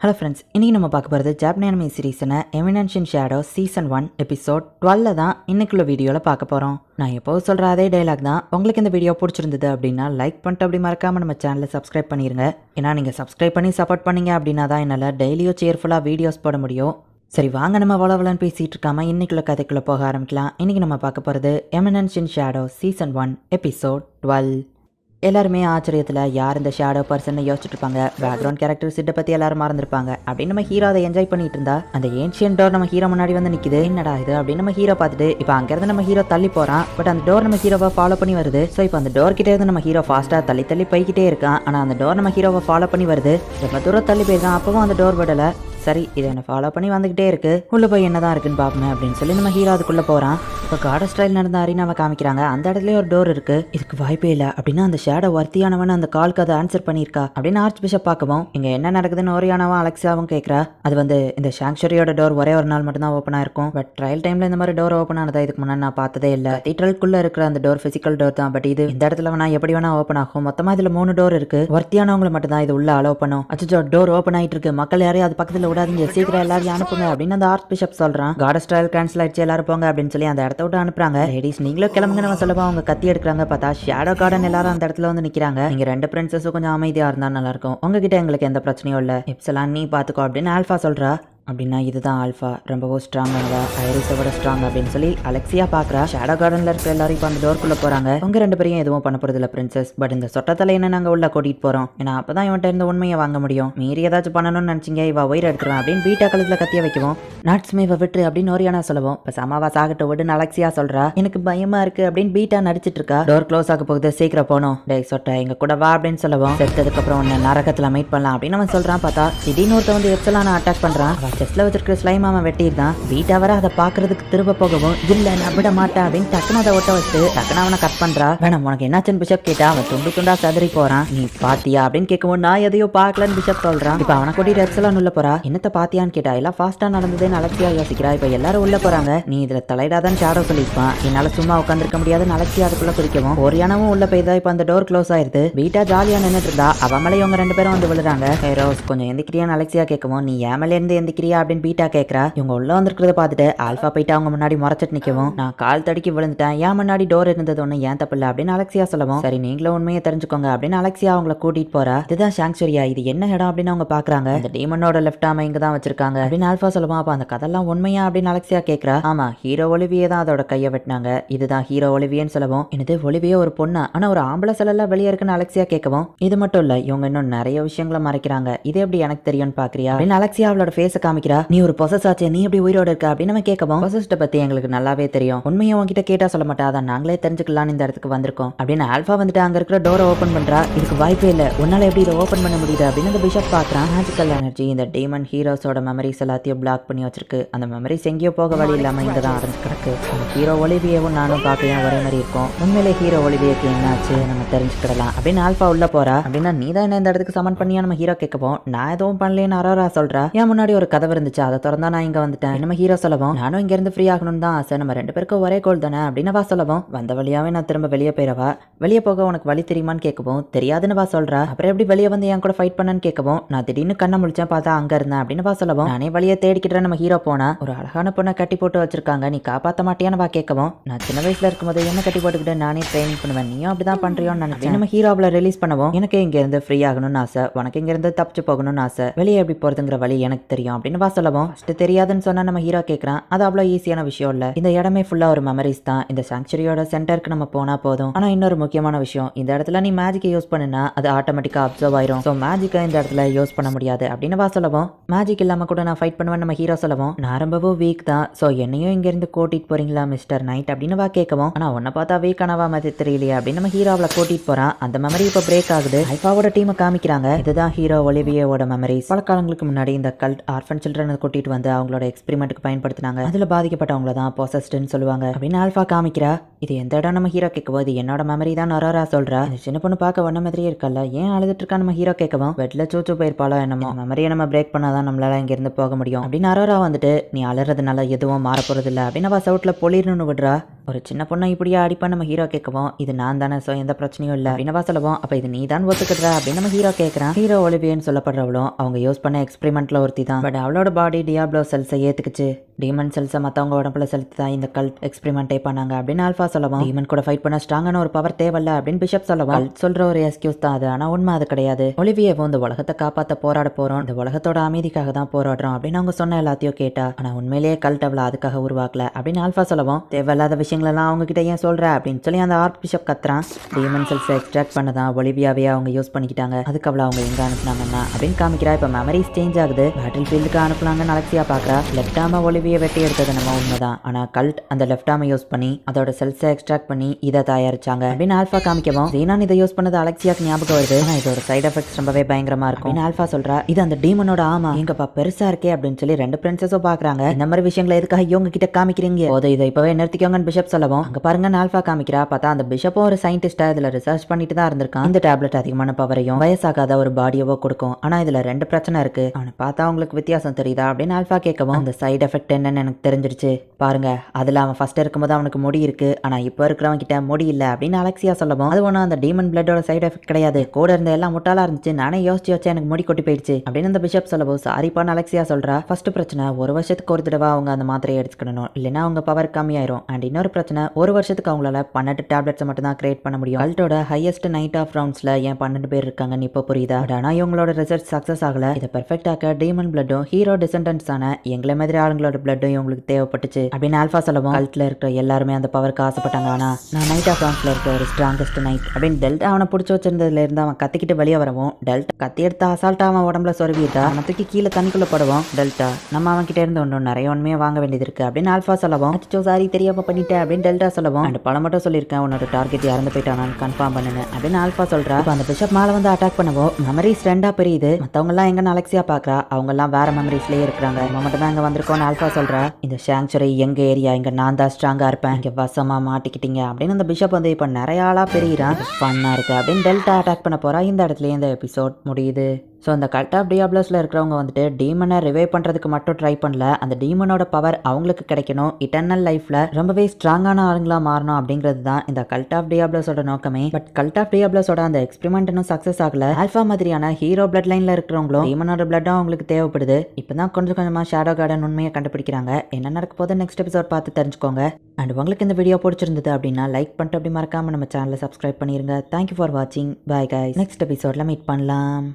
Hello friends, இன்றைக்கி நம்ம பார்க்க போகிறது ஜாப்பனீஸ் அனிமே சீரீஸான எமினன்ஷன் ஷேடோ சீசன் 1 எபிசோட் 12 தான் இன்னைக்குள்ள வீடியோவில் பார்க்க போகிறோம். நான் எப்போது சொல்கிற அதே டைலாக் தான். உங்களுக்கு இந்த வீடியோ பிடிச்சிருந்தது அப்படின்னா லைக் பண்ணிட்டு அப்படி மறக்காமல் நம்ம சேனலை சப்ஸ்கிரைப் பண்ணிடுங்க. ஏன்னா நீங்கள் சப்ஸ்கிரைப் பண்ணி சப்போர்ட் பண்ணீங்க அப்படின்னா தான் என்னால் டெய்லியும் சேர்ஃபுல்லாக வீடியோஸ் போட முடியும். சரி வாங்க, நம்ம வளவலன்னு பேசிகிட்டு இருக்காம இன்னைக்குள்ள கதைக்குள்ளே போக ஆரம்பிக்கலாம். இன்றைக்கி நம்ம பார்க்க போகிறது எமினன்ஷன் ஷேடோ சீசன் 1 எபிசோட் 12. எல்லாருமே ஆச்சரியத்தில் யார் இந்த ஷேடோ பர்சன் யோசிச்சுட்டு இருப்பாங்க. பேக்ரவுண்ட் கேரக்டர்ஸ் இதை பற்றி எல்லாரும் மறந்துருப்பாங்க. அப்படின்னு நம்ம ஹீரோ அதை என்ஜாய் பண்ணிட்டு இருந்தா அந்த ஏன்ஷியன் டோர் நம்ம ஹீரோ முன்னாடி வந்து நிற்குது. என்னடா இது அப்படின்னு நம்ம ஹீரோ பார்த்துட்டு இப்போ அங்கேருந்து நம்ம ஹீரோ தள்ளி போகிறான். பட் அந்த டோர் நம்ம ஹீரோவை ஃபாலோ பண்ணி வருது. ஸோ இப்போ அந்த டோர் கிட்டே இருந்து நம்ம ஹீரோ ஃபாஸ்ட்டாக தள்ளி போய்கிட்டே இருக்கான். ஆனால் அந்த டோர் நம்ம ஹீரோவை ஃபாலோ பண்ணி வருது. ரொம்ப தூரம் தள்ளி போயிருக்கான். அப்பவும் அந்த டோர் விடலை. சரி, இதை என்ன ஃபாலோ பண்ணி வந்துகிட்டே இருக்கு, உள்ள போய் என்னதான் இருக்குன்னு பார்ப்போமே அப்படின்னு சொல்லி நம்ம ஹீரோ அதுக்குள்ள போறான். இப்போ கார்டர் ஸ்டைல் நடந்த அரினாவை காமிக்கிறாங்க. அந்த இடத்துலயே ஒரு டோர் இருக்கு. இதுக்கு வாய்ப்பே இல்லை அப்படின்னா அந்த ஷேடோ வர்த்தியானவன் அந்த காலுக்கு அதை ஆன்சர் பண்ணியிருக்கா அப்படின்னு ஆர்ச் பிஷப் பார்க்கவும் இங்க என்ன நடக்குதுன்னு ஓரியானாவும் அலெக்ஸாவும் கேட்கறா. அது இந்த சாங்சுரியோட டோர் ஒரே ஒரு நாள் மட்டும் தான் ஓப்பனா இருக்கும். பட் ட்ரையல் டைம்ல இந்த மாதிரி டோர் ஓப்பன் ஆனதா இதுக்கு முன்னாடி நான் பார்த்ததே இல்லை. கத்தீட்ரலுக்குள்ள இருக்கிற அந்த டோர் பிசிக்கல் டோர் தான். பட் இது இந்த இடத்துல வேணா எப்படி வேணா ஓப்பன் ஆகும். மொத்தமா இதுல 3 டோர் இருக்கு. வர்த்தியானவங்களை மட்டும் தான் இது உள்ள அலோவ் பண்ணும். அச்சோ, டோர் ஓப்பன் ஆயிட்டு இருக்கு, மக்கள் யாரையும் அது பக்கத்துல விடாதீங்க, சீக்கிரம் எல்லாரும் அனுப்புங்க அப்படின்னு அந்த ஆர்ச் பிஷப் சொல்றான். கார்டர் ஸ்டைல் கேன்சல் ஆயிடுச்சு, எல்லாரும் போங்க அப்படின்னு சொல்லி அந்த இடத்த விட்டு அனுப்புறாங்க. லேடிஸ் நீங்களும் கிளம்புங்க நம்ம சொல்லவா அவங்க கத்தி எடுக்கிறாங்க. பார்த்தா ஷேடோ கார்டன் எல்லாரும் அந்த இடத்துல வந்து நிக்கிறாங்க. நீங்க 2 பிரின்சஸும் கொஞ்சம் அமைதியா இருந்தா நல்லா இருக்கும். உங்ககிட்ட எங்களுக்கு எந்த பிரச்சனையும் இல்ல, எப்சலான் நீ பாத்துக்கோ அப்படின்னு ஆல்ஃபா சொல்றா. அப்படின்னா இதுதான் ஆல்ஃபா, ரொம்பவும் ஸ்ட்ராங்கானதா, ஐரிஸோட ஸ்ட்ராங் அப்படின்னு சொல்லி அலெக்சியா பாக்குறா. ஷேடோ கார்டன்ல இருக்க எல்லாரும் இப்போ அந்த டோர்க்குள்ள போறாங்க. உங்க 2 பேரையும் எதுவும் பண்ண போறது இல்ல பிரின்சஸ். பட் இந்த சொட்டத்தலை என்ன நாங்க உள்ள கூட்டிட்டு போறோம். ஏன்னா அப்பதான் இவன்ட்ட இருந்த உண்மையை வாங்க முடியும். மீறி ஏதாச்சும் பண்ணணும்னு நினைச்சீங்க இவ உயிரை எடுத்துருவேன் அப்படின்னு பீட்டா கழுத்துல கத்திய வைக்கவும் நாட்ஸ்மே இவ விட்டு அப்படின்னு ஓரியானா சொல்லவும் இப்போ சமாவா சாகட்ட விடுன்னு அலெக்சியா சொல்றா. எனக்கு பயமா இருக்கு அப்படின்னு பீட்டா நடிச்சிட்டு இருக்கா. டோர் க்ளோஸ் ஆக போகுது, சீக்கிரம் போனோம். டே சொட்ட எங்க கூட வா அப்படின்னு சொல்லவும் செத்ததுக்கு அப்புறம் உன்னை நரகத்துல மீட் பண்ணலாம் அப்படின்னு அவன் சொல்றான். பார்த்தா திடீர்னு ஒருத்த வந்து எப்சலான அட்டாக் பண்றான். செஸ்ட்ல வச்சிருக்கிற ஸ்லைம் அவன் வெட்டியிருந்தான். பீட்டா வர அதை பாக்குறதுக்கு திரும்ப போகவும் இல்ல நான் விட மாட்டேன் அப்படின்னு டக்குனு அதை ஒட்ட வச்சு டக்குனு அவனை கட் பண்றா. வேணாம் உனக்கு என்னாச்சுன்னு பிஷப் கேட்டா அவன் துண்டு துண்டா சதறி போறான். நீ பாத்தியா அப்படின்னு கேட்கவும் நான் எதையோ பாக்கலன்னு பிஷப் சொல்றான். இப்ப அவனை கூட்டிட்டு எப்சலான் உள்ள போறா. என்னத்த பாத்தியான்னு கேட்டா எல்லாம் ஃபாஸ்டா நடந்ததுன்னு அலெக்சியா யோசிக்கிறா. இப்ப எல்லாரும் உள்ள போறாங்க. நீ இதுல தலையிடாதான் ஷேடோ சொல்லிருப்பான். என்னால சும்மா உட்காந்துருக்க முடியாதுன்னு அலெக்சியா அதுக்குள்ள குறிக்கவும் ஓரியானவும் உள்ள போய்தான். இப்ப அந்த டோர் க்ளோஸ் ஆயிருது. பீட்டா ஜாலியா நின்னுட்டு இருந்தா. அவன் மேலே இவங்க 2 பேரும் வந்து விழுறாங்க. ஹைரோஸ் கொஞ்சம் எந்திக்கிறியான்னு அலெக்சியா கேட்கவும் நீ ஏமல இருந்து எந்திக்கிறியா அப்படின்னு பீட்டா கேட்கறா. இவங்க உள்ள வந்திருக்கிறத பார்த்துட்டு ஆல்ஃபா போயிட்டு அவங்க முன்னாடி முறைச்சிட்டு நிற்கவும் நான் கால் தடுக்கி விழுந்துட்டேன், ஏன் முன்னாடி டோர் இருந்தது ஒன்று ஏன் தப்பு இல்லை அப்படின்னு அலெக்சியா சொல்லவும் சரி நீங்களும் உண்மையை தெரிஞ்சுக்கோங்க அப்படின்னு அலெக்சியா அவங்கள கூட்டிட்டு போறா. இதுதான் சாங்சுரியா, இது என்ன இடம் அப்படின்னு அவங்க பாக்குறாங்க. இந்த டீமனோட லெஃப்ட் ஆர்ம் இங்க தான் வச்சிருக்காங்க அப்படின்னு ஆல்ஃபா சொல்லவும் அப்ப அந்த கதெல்லாம் உண்மையா அப்படின்னு அலெக்சியா கேட்கறா. ஆமா, ஹீரோ ஒலிவியே தான் அதோட கையை வெட்டினாங்க. இதுதான் ஹீரோ ஒலிவியன்னு சொல்லவும் என்னது ஒலிவியே ஒரு பொண்ணா, ஆனா ஒரு ஆம்பளை செல்லாம் வெளியே இருக்குன்னு அலெக்சியா கேட்கவும் இது மட்டும் இல்ல இவங்க இன்னும் நிறைய விஷயங்களை மறைக்கிறாங்க, இது எப்படி எனக்கு தெரியும்னு பாக்குறியா அப்படின்னு அலெக்சியா அவளோட ஃபேஸை காமிக்கிறா. நீ ஒரு பொசஸ் ஆச்சு, நீ எப்படி உயிரோட இருக்க அப்படின்னு நம்ம கேட்கவும் பொசஸ்ட பத்தி எங்களுக்கு நல்லாவே தெரியும், உண்மையை உங்ககிட்ட கேட்டா சொல்ல மாட்டா, அதான் நாங்களே தெரிஞ்சுக்கலாம்னு இந்த இடத்துக்கு வந்திருக்கோம் அப்படின்னு ஆல்ஃபா வந்துட்டு அங்க இருக்கிற டோரை ஓபன் பண்றா. இதுக்கு வாய்ப்பே இல்ல, உன்னால எப்படி இதை ஓபன் பண்ண முடியுது அப்படின்னு அந்த பிஷப் பாக்குறான். மேஜிக்கல் எனர்ஜி இந்த டீமன் ஹீரோஸோட மெமரிஸ் எல்லாத்தையும் பிளாக் பண்ணி வச்சிருக்கு. அந்த மெமரிஸ் எங்கேயோ போக வழி இல்லாம இங்க தான் அடைஞ்சு கிடக்கு. அந்த ஹீரோ ஒலிவியவும் நானும் பார்க்கையும் ஒரே மாதிரி இருக்கும். உண்மையிலே ஹீரோ ஒலிவியக்கு என்னாச்சு நம்ம தெரிஞ்சுக்கிடலாம் அப்படின்னு ஆல்ஃபா உள்ள போறா. அப்படின்னா நீ தான் என்ன இந்த இடத்துக்கு சமன் பண்ணியா நம்ம ஹீரோ கேட்கவும் நான் எதுவும் பண்ணலேன்னு அரோரா சொல்றா. ஏன் முன்னாடி ஒரு கதவு இருந்துச்சு, அதை திறந்தா நான் இங்க வந்துட்டேன் நம்ம ஹீரோ சொல்லவும் நானும் இங்க இருந்து ஃப்ரீ ஆகணும் தான் ஆசை, நம்ம 2 பேருக்கும் ஒரே கோல் தானே அப்படின்னு வா சொல்லவும் வந்த வழியாவே நான் திரும்ப வெளியே போயிடவா, வெளியே போக உனக்கு வழி தெரியுமான்னு கேட்கவும் தெரியாதுன்னு வா சொல்றா. அப்புறம் எப்படி வெளியே வந்து என் கூட ஃபைட் பண்ணன்னு கேட்கவும் நான் திடீர்னு கண்ணை முழிச்சேன், பார்த்தா அங்க இருந்தேன் அப்படின்னு வா சொல்லவும் நானே வழியை தேடிக்கிட்டேன் நம்ம ஹீரோ போனா ஒரு அழகான பொண்ணை கட்டி போட்டு வச்சிருக்காங்க, நீ காப்பாற்ற மாட்டியான்னு வா கேட்கவும் நான் சின்ன வயசுல இருக்கும்போது என்ன கட்டி போட்டுக்கிட்டு நானே ட்ரைனிங் பண்ணுவேன், நீயும் அப்படிதான் பண்றியோன்னு நினைச்சேன். நம்ம ஹீரோ அவளை ரிலீஸ் பண்ணவும் எனக்கு இங்க இருந்து ஃப்ரீ ஆகணும்னு ஆசை, உனக்கு இங்க இருந்து தப்பிச்சு போகணும்னு ஆசை, வெளியே எப்படி போறதுங்கிற வழி எனக்கு தெரியும் அப்படின்னு வா சொல்லவும் தெரியாதுன்னு சொன்னா நம்ம ஹீரோ கேட்கறான். அது அவ்வளோ ஈஸியான விஷயம் இல்ல, இந்த இடமே ஃபுல்லா ஒரு மெமரிஸ் தான், இந்த சாங்சுரியோட சென்டருக்கு நம்ம போனா போதும். ஆனா இன்னொரு முக்கியமான விஷயம், இந்த இடத்துல நீ மேஜிக்கை யூஸ் பண்ணுனா அது ஆட்டோமேட்டிக்கா அப்சர்வ் ஆயிரும். ஸோ மேஜிக்கை இந்த இடத்துல யூஸ் பண்ண முடியாது அப்படின்னு வா சொல்லவும் மேஜிக் இல்லாம கூட நான் ஃபைட் பண்ணுவேன் நம்ம ஹீரோ சொல்லவும் நான் ரொம்பவும் வீக் தான், ஸோ என்னையும் இங்க இருந்து கூட்டிட்டு போறீங்களா மிஸ்டர் நைட் அப்படின்னு வா கேட்கவும் ஆனா உன்னை பார்த்தா வீக் ஆனவா மாதிரி தெரியலையே அப்படின்னு நம்ம ஹீரோ அவளை கூட்டிட்டு போறான். அந்த மெமரி இப்போ பிரேக் ஆகுது. ஐஃபாவோட டீமை காமிக்கிறாங்க. இதுதான் ஹீரோ ஒலிவியோட மெமரிஸ். பல காலங்களுக்கு முன்னாடி இந்த கல்ட் ஆர்ஃபன் டிஃபரெண்ட் சில்ட்ரனை கூட்டிட்டு வந்து அவங்களோட எக்ஸ்பெரிமெண்ட்டுக்கு பயன்படுத்தினாங்க. அதுல பாதிக்கப்பட்டவங்கள தான் பொசஸ்ட்னு சொல்லுவாங்க அப்படின்னு ஆல்ஃபா காமிக்கிறா. இது எந்த இடம் நம்ம ஹீரோ கேட்கவும் இது என்னோட மெமரி தான் அரோரா சொல்றா. இந்த சின்ன பொண்ணு பார்க்க ஒன்ன மாதிரியே இருக்கல, ஏன் அழுதுட்டு இருக்கா நம்ம ஹீரோ கேட்கவும் பெட்ல சூச்சு போயிருப்பாளோ என்னமோ. மெமரியை நம்ம பிரேக் பண்ணாதான் நம்மளால இங்க இருந்து போக முடியும் அப்படின்னு அரோரா வந்துட்டு நீ அலறதுனால எதுவும் மாற போறது இல்ல அப்படின்னு அவ சவுட்ல பொலிர்னு விடுறா. ஒரு சின்ன பொண்ணை இப்படியா அடிப்பா நம்ம ஹீரோ கேட்கவும் இது நான் தானே, சோ எந்த பிரச்சனையும் இல்லை அப்படின்னு சொல்லுவோம். அப்ப இது நீ தான் ஒத்துக்கிடுற அப்படின்னு நம்ம ஹீரோ கேட்கறான். ஹீரோ ஒலிவியன்னு சொல்லப்படுறவளும் அவங்க யூஸ் பண்ண எக்ஸ்பெரிமெண்ட்ல ஒருத்தி தான். பட் அவளோட பாடி டியாப்ளோ செல்ஸை ஏத்துக்குச்சு. டீமன் செல்ஸை மற்றவங்க உடம்புல செலுத்தி தான் இந்த கல்ட் எக்ஸ்பெரிமெண்ட்டே பண்ணாங்க அப்படின்னு ஆல்ஃபா சொல்லவும், டீமன் கூட ஃபைட் பண்ண ஸ்ட்ராங்கான ஒரு பவர் தேவையில்ல அப்படின்னு பிஷப் சொல்லவும், சொல்ற ஒரு எக்ஸ்கியூஸ் தான் அது, ஆனா உண்மை அது கிடையாது. ஒலிவியவும் இந்த உலகத்தை காப்பாற்ற போராட போறோம், இந்த உலகத்தோட அமைதிக்காக தான் போராடுறோம் அப்படின்னு அவங்க சொன்ன எல்லாத்தையும் கேட்டா. ஆனா உண்மையிலேயே கல்ட் அவளை அதுக்காக உருவாக்கல அப்படின்னு ஆல்ஃபா சொல்லவும், தேவையில்லாத விஷயங்கள் எல்லாம் அவங்க கிட்ட ஏன் சொல்ற அப்படின்னு சொல்லி அந்த ஆர்க் பிஷப் கத்துறான். டீமன் செல்ஸை எக்ஸ்ட்ராக்ட் பண்ணதான் ஒலிவியாவே அவங்க யூஸ் பண்ணிக்கிட்டாங்க. அதுக்கு அவளை அவங்க எங்க அனுப்புனாங்கன்னா அப்படின்னு காமிக்கிறா. இப்ப மெமரிஸ் சேஞ்ச் ஆகுது. பேட்டில் ஃபீல்டுக்கு அனுப்புனாங்கன்னு அலெக்சியா பாக்குறா. லெஃப்ட் ஆர்ம ஒலிவியை வெட்டி எடுத்தது நம்ம உண்மைதான், ஆனா கல்ட் அந்த லெஃப்ட் ஆர்மை யூஸ் பண்ணி அதோட செல்ஸை எக்ஸ்ட்ராக்ட் பண்ணி இதை தயாரிச்சாங்க அப்படின்னு ஆல்ஃபா காமிக்கவும், ஜீனான் இதை யூஸ் பண்ணது அலெக்சியாக்கு ஞாபகம் வருது. ஆனா இதோட சைட் எஃபெக்ட்ஸ் ரொம்பவே பயங்கரமா இருக்கும் ஆல்ஃபா சொல்றா. இது அந்த டீமனோட ஆமா எங்கப்பா பெருசா இருக்கே அப்படின்னு சொல்லி ரெண்டு பிரின்சஸும் பாக்குறாங்க. இந்த மாதிரி விஷயங்களை எதுக்காக இவங்க கிட்ட காமிக்கிறீங்க, போது இதை இப்பவே நிறுத்திக்கோங்கன்னு பிஷப் சொல்லவும், அங்க பாருங்க ஆல்ஃபா காமிக்கிறா. பார்த்தா அந்த பிஷப்பும் ஒரு சயின்டிஸ்டா இதுல ரிசர்ச் பண்ணிட்டு தான் இருந்திருக்கான். இந்த டேப்லெட் அதிகமான பவரையும் வயசாகாத ஒரு பாடியவோ கொடுக்கும், ஆனா இதுல ரெண்டு பிரச்சனை இருக்கு. அவனை பார்த்தா அவங்களுக்கு வித்தியாசம் தெரியுதா அப்படின்னு ஆல்ஃபா கேட்கவும், அந்த சைடு எஃபெக்ட் என்னன்னு எனக்கு தெரிஞ்சிருச்சு பாருங்க. அதுல அவன் ஃபர்ஸ்ட் இருக்கும்போது அவனுக்கு முடி இருக்கு, ஆனா இப்ப இருக்கிறவன் கிட்ட முடி இல்ல அப்படின்னு அலெக்சியா சொல்லவும், அது ஒன்றும் அந்த டீமன் பிளட்டோட சைடு எஃபெக்ட் கிடையாது, கூட இருந்த எல்லாம் முட்டாளா இருந்துச்சு, நானே யோசிச்சு வச்சா எனக்கு முடி கொட்டி போயிடுச்சு அப்படின்னு அந்த பிஷப் சொல்லவும், சாரிப்பான்னு அலெக்சியா சொல்றா. ஃபர்ஸ்ட் பிரச்சனை ஒரு வருஷத்துக்கு ஒரு தடவை அவங்க அந்த மாத்திரையை எடுத்துக்கணும், இல்லைன்னா அவங்க பவர் கம்மியாயிரும். அண்ட் இன்னொரு பிரச்சனை ஒரு வருஷத்துக்கு அவங்களால 12 டேப்லெட்ஸை மட்டும் தான் கிரியேட் பண்ண முடியும். கல்ட்டோட ஹையஸ்ட் நைட் ஆஃப் ரவுண்ட்ஸ்ல ஏன் 12 பேர் இருக்காங்கன்னு இப்போ புரியுதா. ஆனா இவங்களோட ரிசர்ச் சக்சஸ் ஆகல. இதை பெர்ஃபெக்ட் ஆக்க டீமன் பிளட்டும் ஹீரோ டிசெண்டன்ட்ஸ் ஆன எங்களை மாதிரி ஆளுங்களோட பிளட்டும் இவங்களுக்கு தேவைப்பட்டுச்சு அப்படின்னு ஆல்ஃபா சொல்லவும், கல்ட்ல இருக்கிற எல்லாருமே அந்த பவருக்கு ஆசைப்பட்டாங்க. ஆனா நான் நைட் ஆஃப் ரவுண்ட்ஸ்ல இருக்க ஒரு ஸ்ட்ராங்கஸ்ட் நைட் அப்படின்னு டெல்டா அவனை பிடிச்சி வச்சிருந்ததுல இருந்து அவன் கத்திக்கிட்டு வெளியே வரவும், டெல்டா கத்தி எடுத்து அசால்ட்டா அவன் உடம்புல சொருவிட்டா. அவனை தூக்கி கீழே தண்ணிக்குள்ள படுவோம். டெல்டா நம்ம அவன் கிட்ட இருந்து ஒன்றும் நிறைய உண்மையை வாங்க வேண்டியது இருக்கு அப்படின்னு ஆல்ஃபா சொல்லவும், அச்சோ சாரி தெரியாம பண்ணிட்டேன் அப்படின்னு டெல்டா சொல்லவும், அண்ட் பல மட்டும் சொல்லியிருக்கேன் உன்னோட டார்கெட் இறந்து போயிட்டானு கன்ஃபார்ம் பண்ணுன்னு அப்படின்னு ஆல்ஃபா சொல்றா. அந்த பிஷப் மேல வந்து அட்டாக் பண்ணவும் மெமரிஸ் ரெண்டா பெரியுது. மத்தவங்க எல்லாம் எங்கன்னு அலெக்சியா பாக்குறா. அவங்க எல்லாம் வேற மெமரிஸ்லயே இருக்காங்க, நம்ம மட்டும் தான் இங்க வந்திருக்கோம்னு ஆல்ஃபா சொல்றா. இந்த சாங்சுரி எங்க ஏரியா, இங்க நான் தான் ஸ்ட்ராங்கா இருப்பேன், இங்க வசமா மாட்டிக்கிட்டீங்க அப்படின்னு அந்த பிஷப் வந்து இப்ப நிறைய ஆளா பெரியறான். ஃபன்னா இருக்கு அப்படின்னு டெல்டா அட்டாக் பண்ண போறா. இந்த இடத்துல இந்த எபிசோட் முடியுது. ஸோ அந்த கல்ட் ஆஃப் டியாப்ளோஸில் இருக்கிறவங்க வந்துட்டு டீமனை ரிவைவ் பண்ணுறதுக்கு மட்டும் ட்ரை பண்ணல, அந்த டீமனோட பவர் அவங்களுக்கு கிடைக்கணும், இட்டர்னல் லைஃப்பில் ரொம்பவே ஸ்ட்ராங்கான ஆளுங்களாக மாறணும் அப்படிங்கிறது தான் இந்த கல்ட் ஆஃப் டியாப்ளோஸோட நோக்கமே. பட் கல்ட் ஆஃப் டியாப்ளோஸோட அந்த எக்ஸ்பெரிமெண்ட் இன்னும் சக்ஸஸ் ஆகல. ஆல்ஃபா மாதிரியான ஹீரோ பிளட் லைனில் இருக்கிறவங்களும் டீமனோட பிளட்டும் அவங்களுக்கு தேவைப்படுது. இப்போ தான் கொஞ்சம் கொஞ்சமாக ஷேடோ கார்டன் உண்மையை கண்டுபிடிக்கிறாங்க. என்ன நடக்க போது நெக்ஸ்ட் எபிசோட் பார்த்து தெரிஞ்சுக்கோங்க. அண்ட் உங்களுக்கு இந்த வீடியோ பிடிச்சிருந்தது அப்படின்னா லைக் பண்ணிட்டு அப்படி மறக்காமல் நம்ம சேனலை சப்ஸ்கிரைப் பண்ணிடுங்க. தேங்க்யூ ஃபார் வாட்சிங். Bye guys. நெக்ஸ்ட் எபிசோடில் மீட் பண்ணலாம்.